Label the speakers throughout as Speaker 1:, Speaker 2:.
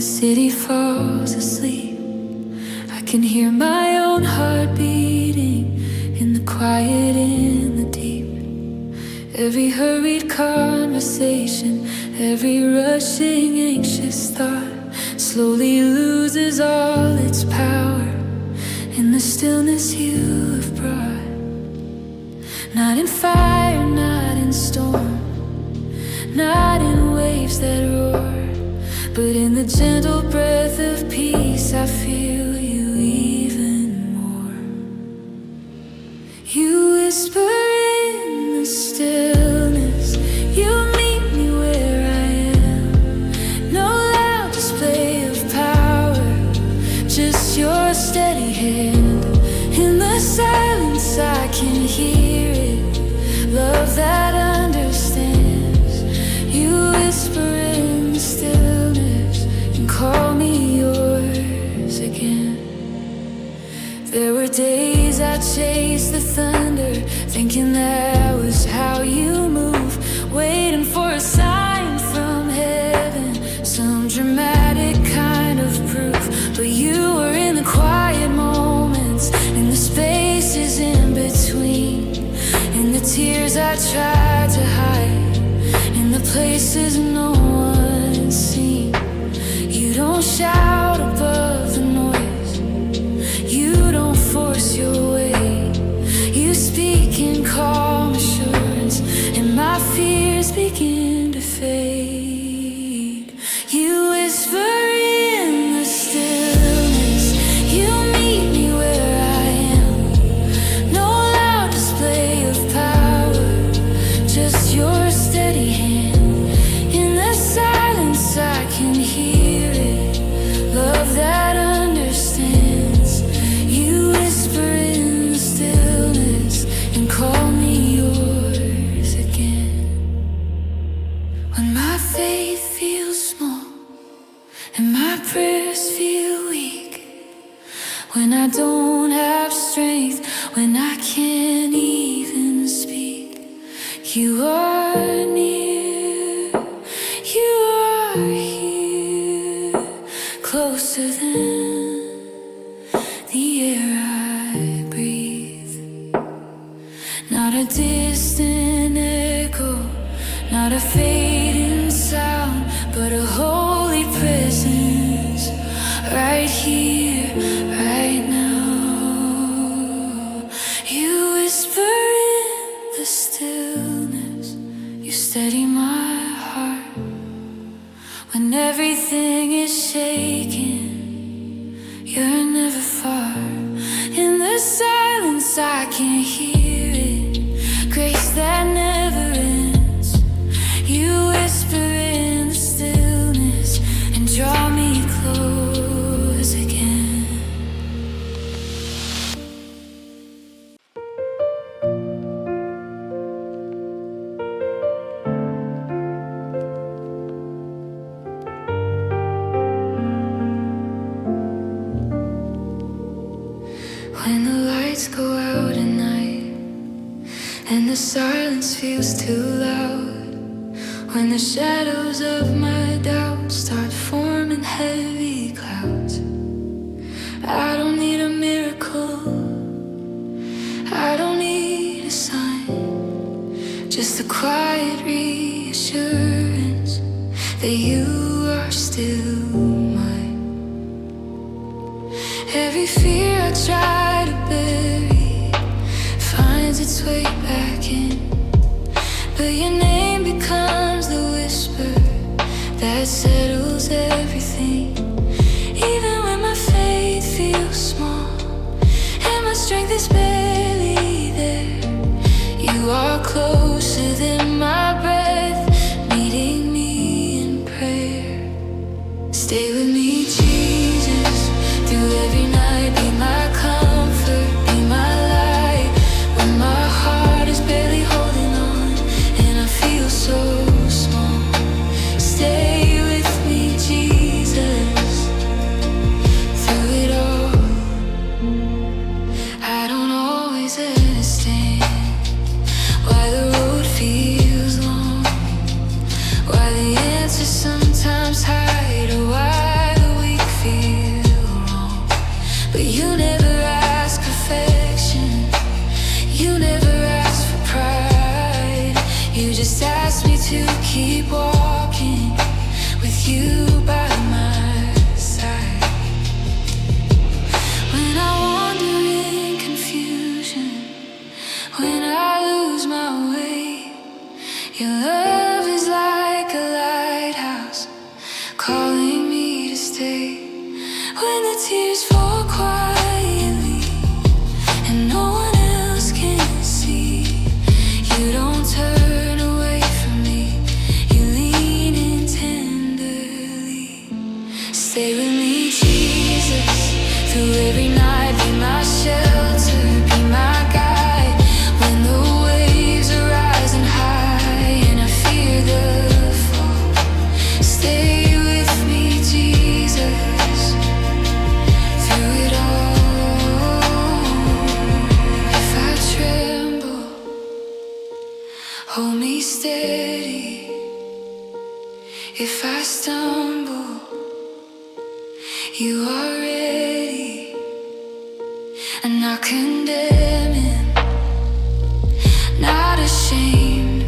Speaker 1: the city falls asleep, I can hear my own heart beating in the quiet, in the deep. Every hurried conversation, every rushing anxious thought slowly loses all its power in the stillness you have brought. Not in fire, not in storm, not in waves that roar, but in the gentle breath of peace I feel you even more. You whisper in the stillness, you meet me where I am. No loud display of power, just your steady hand. In the silence I can hear it, love that understands. You whisper in the stillness and call me yours again. There were days I chased the thunder, thinking that was how you move, waiting for a sign from heaven, some dramatic kind of proof. But you were in the quiet moments, in the spaces in between, in the tears I tried to hide, in the places no one's seen. You don't shout above the noise, you don't force your way. You speak in calm assurance, and my fears begin to fade. You whisper in the stillness, you meet me where I am. No loud display of power, just your steady hand. In the silence I can hear it, love that understands. You whisper in the stillness and call me yours again. When my faith feels small and my prayers feel weak, when I don't have strength, when I can't even speak, you are near, you are here, closer than the air I breathe. Not a distant echo, not a fading sound, but a holy presence right here, right now. You whisper in the stillness, you steady my heart. When everything is shaking, you're never far. In the silence I can hear it, grace that never ends. You whisper in the stillness and draw me close again. When the lights go out at night and the silence feels too loud, when the shadows of my doubt start forming heavy clouds, I don't need a miracle, I don't need a sign, just a quiet reassurance that you are still mine. Every fear I try to bury finds its way back in, but your name becomes the whisper that settles everything. Even when my faith feels small and my strength is barely there, you are closer than my breath, meeting me in prayer. Stay with me, Jesus, through every night. Be my comfort, be my light, when my heart is barely holding on and I feel so small. Stay with me, Jesus, through it all. I don't always understand why the road feels long, why the answers sometimes hide, or why Stay with me, Jesus, through every night. Be my shelter, be my guide. When the waves are rising high and I fear the fall, stay with me, Jesus, through it all. If I tremble, hold me steady. If I stumble, you are ready. I'm not condemning, not ashamed.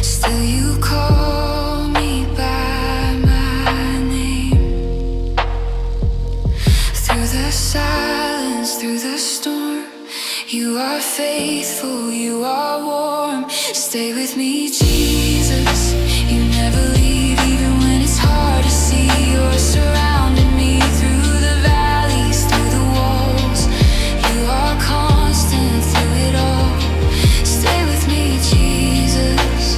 Speaker 1: Still you call me by my name. Through the silence, through the storm, you are faithful, you are warm. Stay with me, Jesus, you never leave. Even when it's hard to see, you're surrounding me. Through the valleys, through the walls, you are constant through it all. Stay with me, Jesus,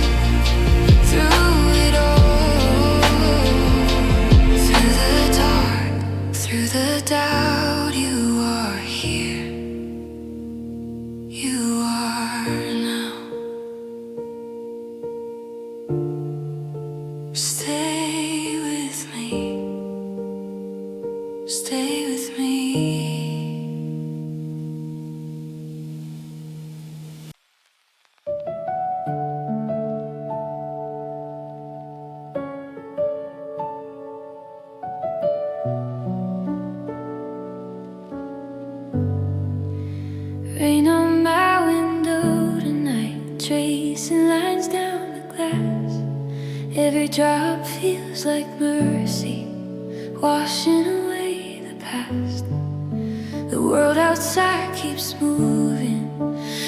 Speaker 1: through it all. Through the dark, through the doubt, you are here. You are now. Stay with me. Stay with me. Rain on my window tonight, tracing lines down the glass. Every drop feels like mercy, washing away the past. The world outside keeps moving,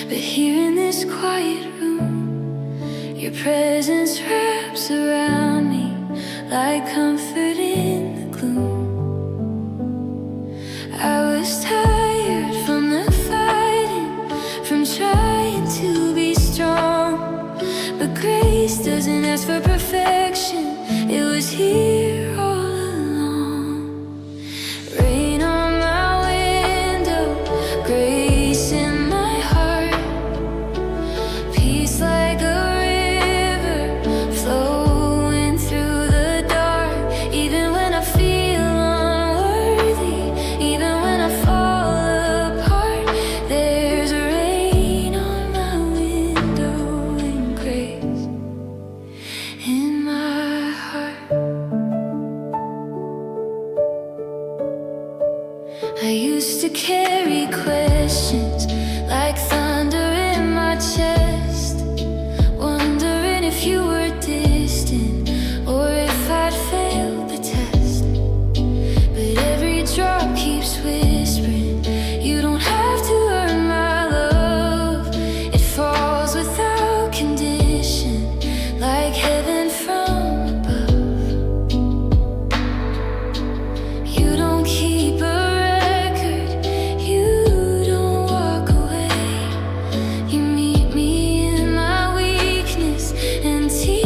Speaker 1: but here in this quiet room, your presence wraps around me like comfort in the gloom. I was tired from the fighting, from trying to be strong, but grace doesn't ask for perfection. It was here all along. Rain on my window, grace in my heart, peace like a river flowing through the dark. Even when I feel unworthy, even when I fall apart, there's rain on my window and grace in my heart. I used to carry questions like thunder in my chest, wondering if you were distant or if I'd failed the test. But every drop keeps whispering, you don't have to earn my love. It falls without condition, like heaven from above. You don't keep a record, you don't walk away. You meet me in my weakness and tears.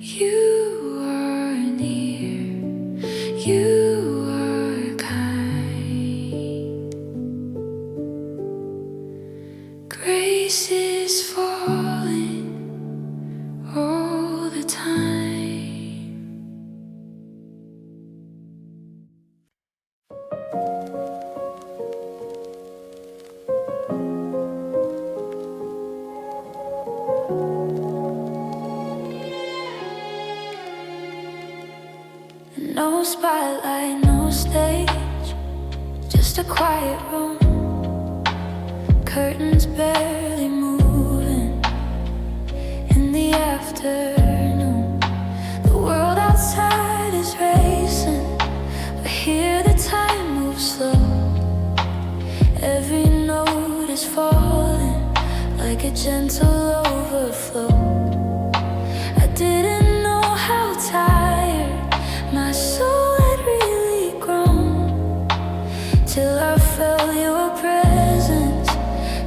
Speaker 1: You are near, you are kind. Grace is falling all the time. No spotlight, no stage, just a quiet room. Curtains barely moving in the afternoon. The world outside is racing, but here the time moves slow. Every note is falling like a gentle overflow. I didn't know how tired my soul had really grown, till I felt your presence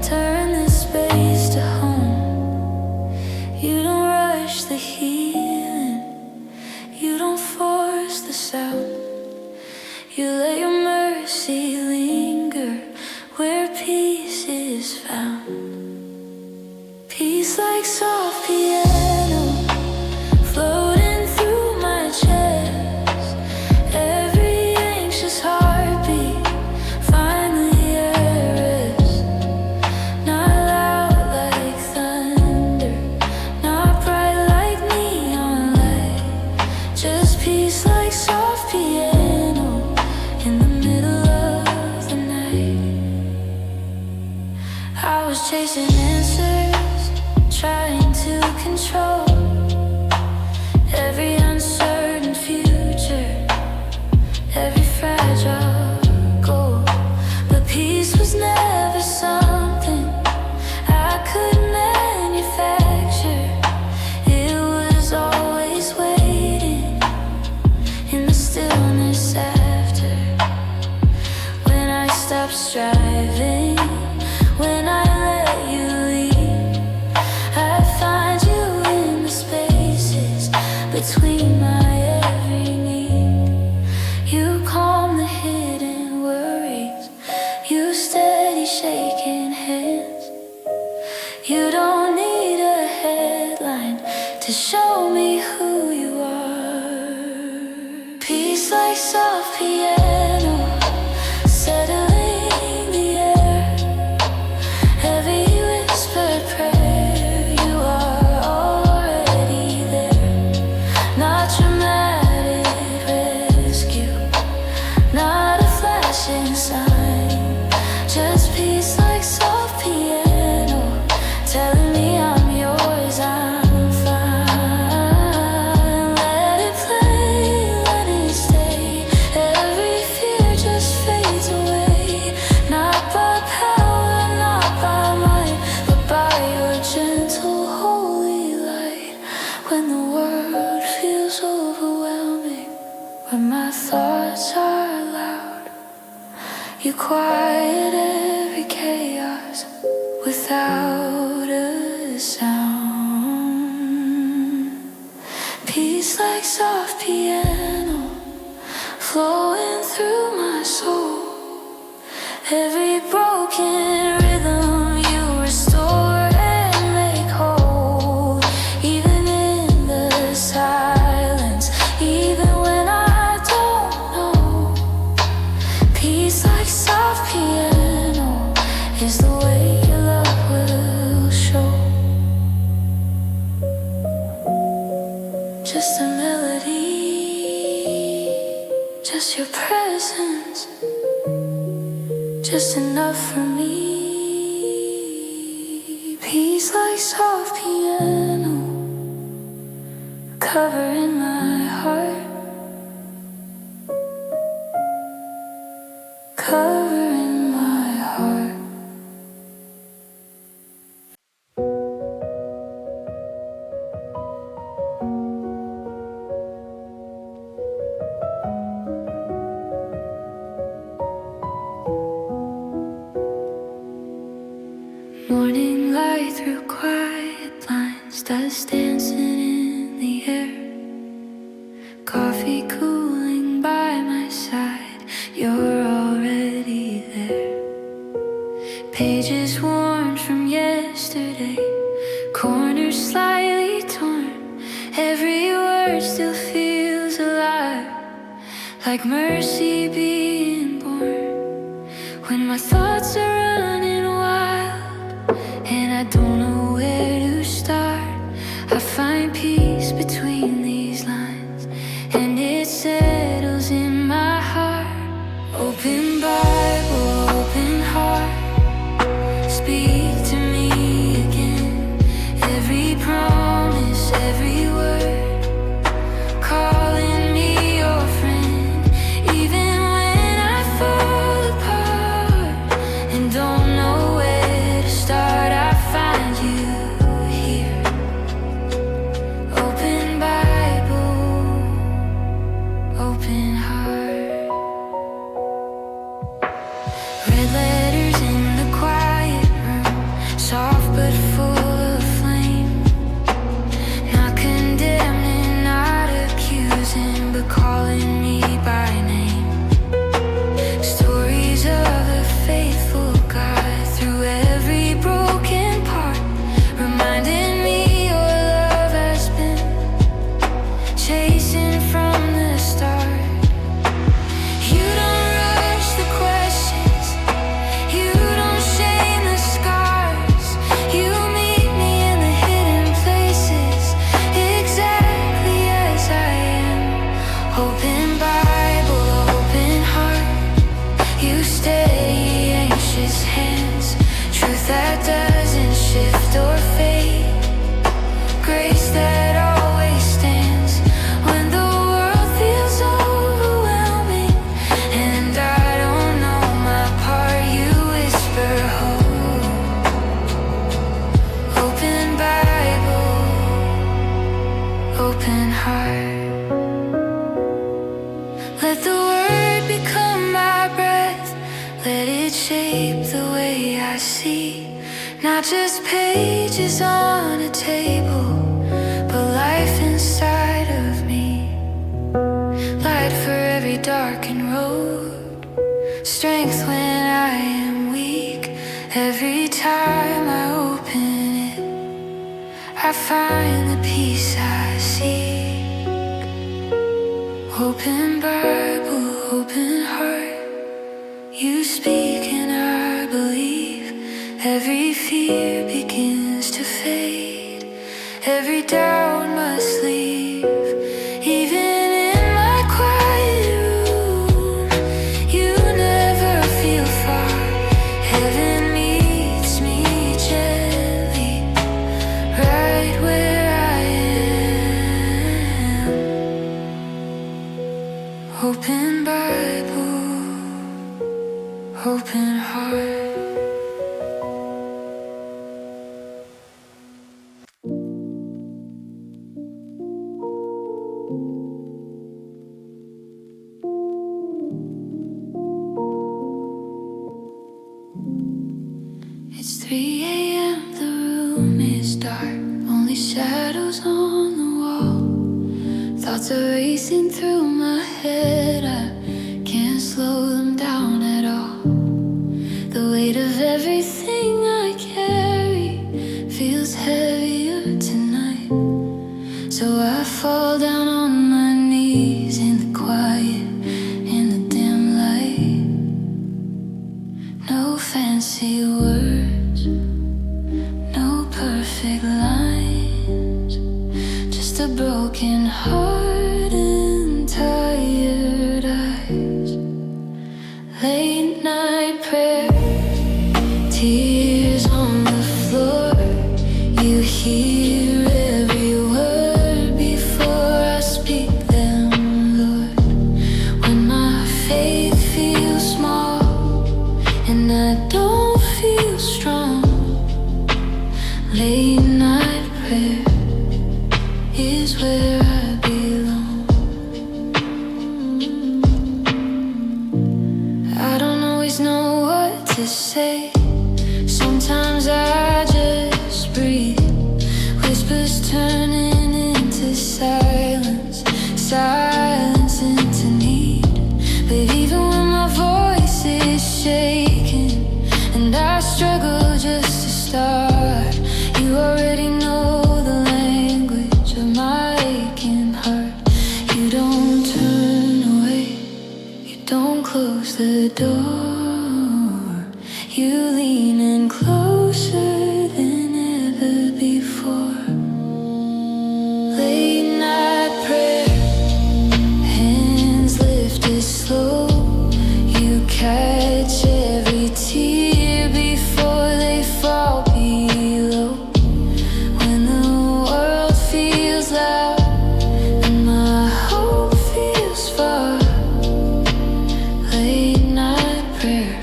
Speaker 1: turn this space to home. You don't rush the healing, you don't force the sound. You let your mercy linger where peace is found. Peace like soft piano floating through my chest. Every anxious heartbeat finally at rest. Not loud like thunder, not bright like neon light. Just peace like soft piano in the middle of the night. I was chasing answers, trying to control every uncertain future, every fragile goal. But peace was never something I could manufacture. It was always waiting in the stillness after. When I stopped striving, when I let you lead, I'd find you in the spaces between my every need. You calm the hidden worries, you steady shaking hands. You don't need a headline to show me who you are. Peace like soft piano settling the air. Every whispered prayer, you are already there. Not dramatic rescue, not a flashing sign. Just peace like soft piano telling me I'm yours, I'm fine. Let it play, let it stay. Every fear just fades away. Not by power, not by might, but by your gentle holy light. When the world feels overwhelming, when my thoughts are loud, you quiet every chaos without a sound. Peace like soft piano flowing through my soul. Every broken rhythm you restore and make whole. Even in the silence, even when I don't know. Peace like soft piano is the way your love will show. Just a melody, just your presence, just enough for me. Peace like soft piano covering my heart, covering my heart. Morning light through quiet blinds, dust dancing in the air. word still feels alive, like mercy being born. When my thoughts are running wild and I don't know where to start, I find peace between these lines, and it settles in my heart. Open Bible, open heart, speak to me again. Every promise, every word, calling me your friend. Even when I fall apart and don't know where to start, I find you here. Open Bible, open heart. Red letters in the quiet room, soft but full of flame. Not condemning, not accusing, but calling me by name. Stories of a faithful God through every broken part, reminding me your love has been chasing from the start. You don't rush the questions, you don't shame the scars. You meet me in the hidden places, exactly as I am. Open Bible, open heart, you steady anxious hands. Truth that doesn't shift or fade, grace that always stands. When the world feels overwhelming and I don't know my part, you whisper hope. Open Bible, open heart. Let the word become my breath, let it shape the way I see. Not just pages on a table, but life inside of me. Light for every darkened road, strength when I am weak. Every time I open it, I find the peace I seek. Open Bible, open heart, you speak and I believe. Every fear begins to fade, every doubt must leave. Even in my quiet room, you never feel far. Heaven meets me gently, right where I am. Open Bible, open heart. It's 3 a.m., the room is dark, only shadows on the wall. Thoughts are racing through my head, I can't slow them down at all. The weight of everything I carry feels heavier tonight, so I fall down on my knees in the quiet, in the dim light. No fancy words, no perfect lines, just a broken heart and tired eyes. Late night prayers, tears on the floor. You hear every word before I speak them, Lord. When my faith feels small and I don't feel strong, late night prayer is where I belong. I don't always know what to say, sometimes I just breathe. Whispers turning into silence, silence into need. But even when my voice is shaking and I struggle just to start, you already know the language of my aching heart. the door. You leaning closer than ever before. Late night prayer, hands lifted slow. You catch every tear before they fall below. When the world feels loud and my hope feels far, late night prayer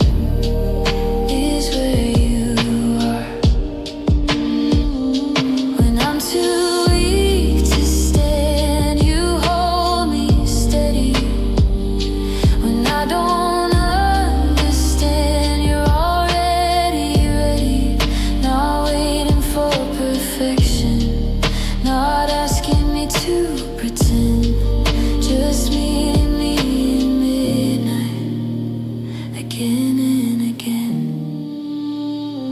Speaker 1: is where you are. When I'm too weak to stand, you hold me steady. When I don't understand, you're already ready. Not waiting for perfection, not asking me to pretend, just meeting me in midnight again and again.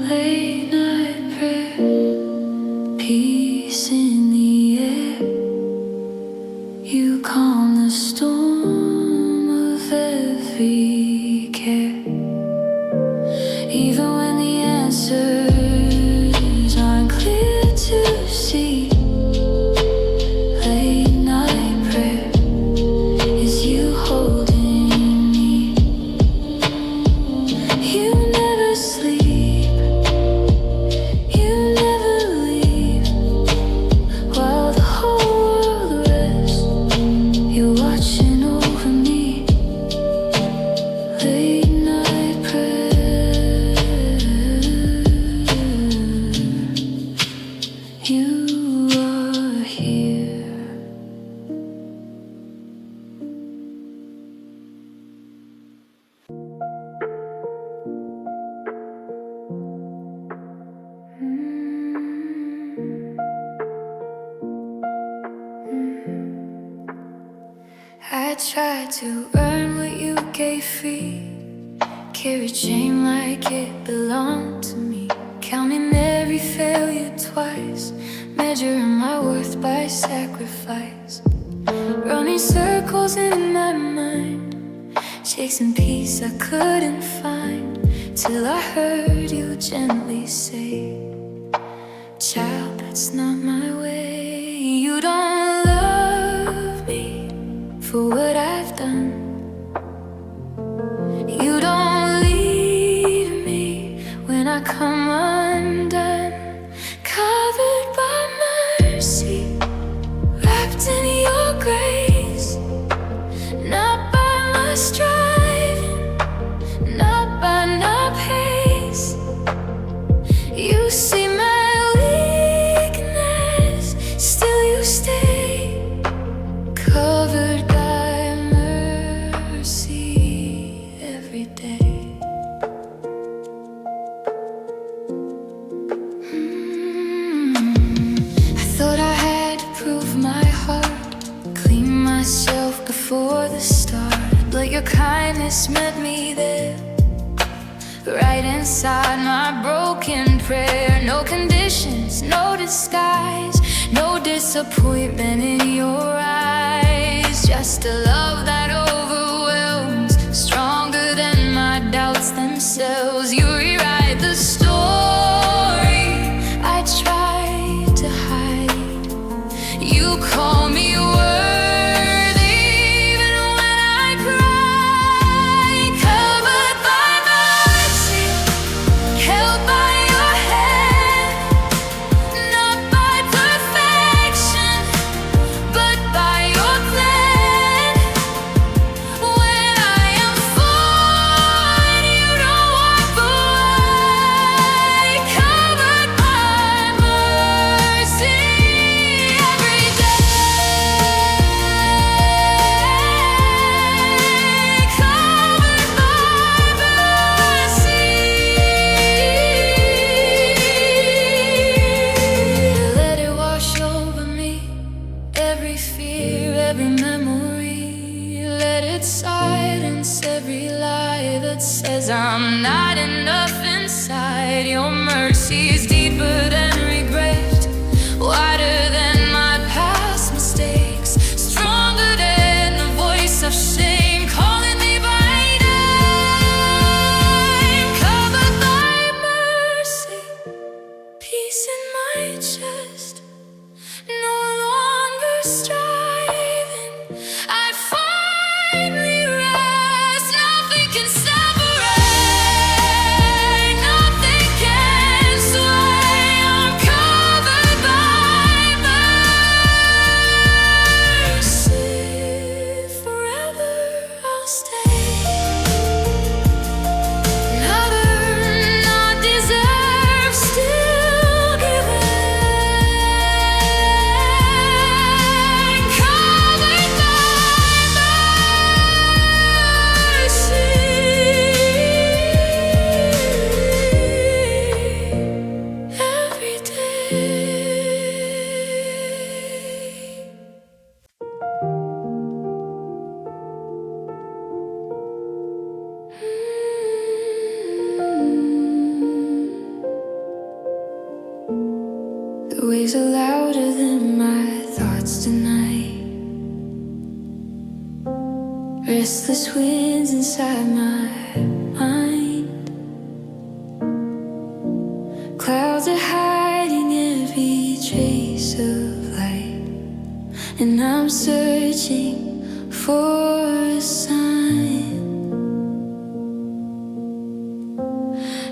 Speaker 1: Late night prayer, peace in the air. You calm the storm of every care. Even when the answers aren't clear to see, late night prayer is you holding me. You never sleep, you never leave. While the whole world rests, you're watching over me. Late night prayer, you are here. I tried to earn what you gave free, carried shame like it belonged to me, counting every failure twice, measuring my worth by sacrifice, running circles in my mind, chasing peace I couldn't find, till I heard you gently say, child, that's not my way. You don't love me for what I've done. You don't leave me when I come undone. Covered by mercy, wrapped in your grace, not by my striving, not by my pace. You see my weakness, still you stay. Covered by mercy every day. I thought I had to prove my heart, clean myself before the start, but your kindness met me there, right inside my broken prayer. No conditions, no disguise, no disappointment in your eyes, just a love that overwhelms, stronger than my doubts themselves. You rewrite the story I tried to hide. You call me worthy even when I cry. Covered by mercy, held by your hand, not by perfection, but by your plan. When I am falling, you don't walk away. Covered by mercy every day. Covered by mercy. Let it wash over me, every fear, every memory. Let it silence every lie that says I'm not enough inside. Your mercy is deeper than regret, wider than my past mistakes, stronger than the voice of shame calling me by name. Restless winds inside my mind. Clouds are hiding every trace of light, and I'm searching for a sign.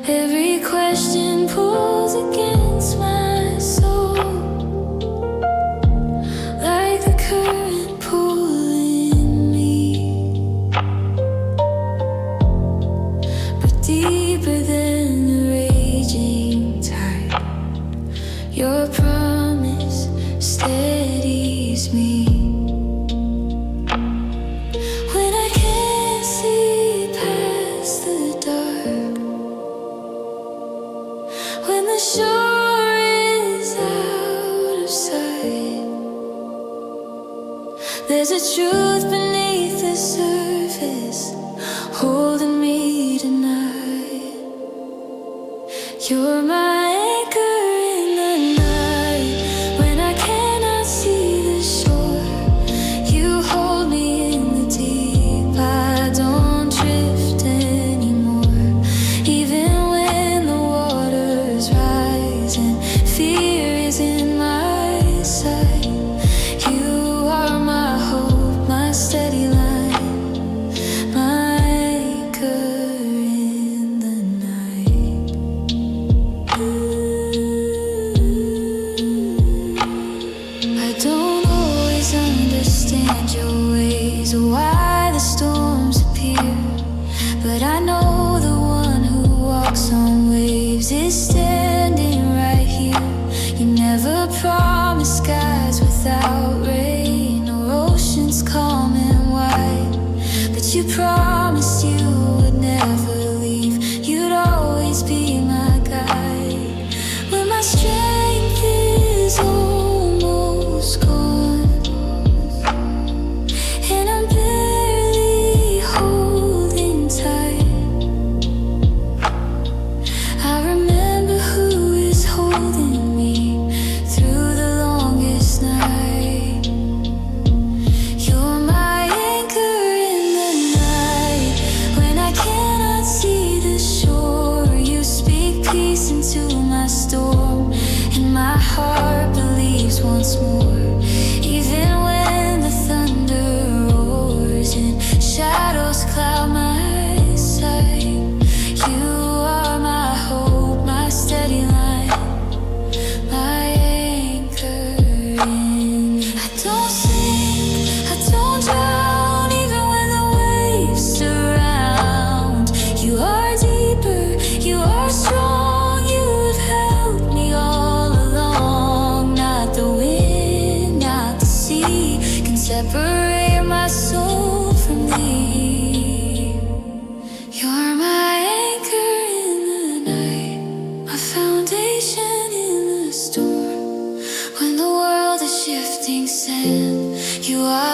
Speaker 1: Every question pulls against my soul, like the current pulling me, but deeper than the raging tide. Your promise steadies me. When I can't see past the dark, when the shore is out of sight, there's a truth beneath the surface holding me tonight. You're my anchor in the night. When I cannot see the shore, you hold me in the deep. I don't drift anymore, even when the waters rise and fear is in my sight. You are my hope, my steady line, my anchor in the night. I don't always understand your ways or why the storms appear, but I know the one who walks on waves is standing right here. You never promised skies without rain or oceans calm and wide, but you promised you would never leave. You'd always be my guide. When my strength is almost gone and I'm barely holding tight, I remember who is holding me through the longest night. You're my anchor in the night. When I cannot see the shore, you speak peace into my storm, and my heart believes once more. Even when the thunder roars and shadows cloud my sight, you are my hope, my steady line, my anchor in. I don't sink, I don't drown, even when the waves surround. You are deeper, you are strong, you have held me all along. Not the wind, not the sea can separate my soul from thee. You're my anchor in the night, my foundation in the storm. When the world is shifting sand, you are